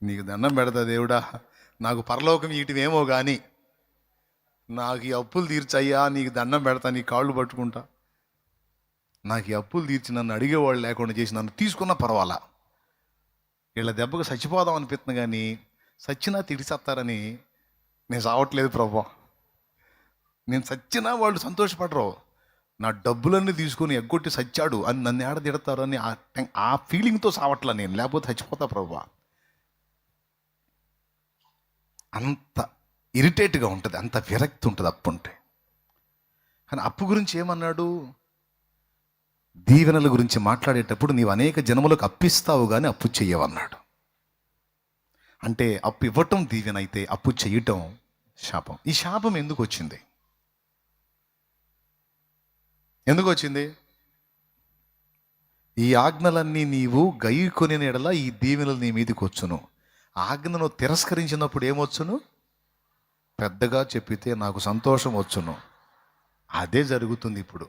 నీకు దండం పెడతా దేవుడా, నాకు పరలోకం ఇటువేమో కానీ నాకు ఈ అప్పులు తీర్చయ్యా, నీకు దండం పెడతా, నీ కాళ్ళు పట్టుకుంటా. నాకు ఈ అప్పులు తీర్చి నన్ను అడిగేవాళ్ళు లేకుండా చేసి నన్ను తీసుకున్నా పర్వాలా, వీళ్ళ దెబ్బకు చచ్చిపోదాం అనిపిస్తుంది, కానీ చచ్చినా తిడిసేస్తారని నేను చావట్లేదు ప్రభా. నేను చచ్చినా వాళ్ళు సంతోషపడరు, నా డబ్బులన్నీ తీసుకొని ఎగ్గొట్టి చచ్చాడు అని నన్ను ఏడ తిడతారు అని ఆ ఫీలింగ్తో చావట్లా నేను, లేకపోతే చచ్చిపోతా ప్రభా. అంత ఇరిటేట్గా ఉంటుంది, అంత విరక్తి ఉంటుంది అప్పు ఉంటే. కానీ అప్పు గురించి ఏమన్నాడు? దీవెనల గురించి మాట్లాడేటప్పుడు నీవు అనేక జనములకు అప్పిస్తావు కానీ అప్పు చెయ్యవన్నాడు. అంటే అప్పు ఇవ్వటం దీవెన అయితే అప్పు చెయ్యటం శాపం. ఈ శాపం ఎందుకు వచ్చింది? ఎందుకు వచ్చింది? ఈ ఆజ్ఞలన్నీ నీవు గైకొని ఎడల ఈ దీవెనలు నీ మీదకి వచ్చును. ఆజ్ఞను తిరస్కరించినప్పుడు ఏమొచ్చును? పెద్దగా చెప్పితే నాకు సంతోషం వచ్చును. అదే జరుగుతుంది ఇప్పుడు.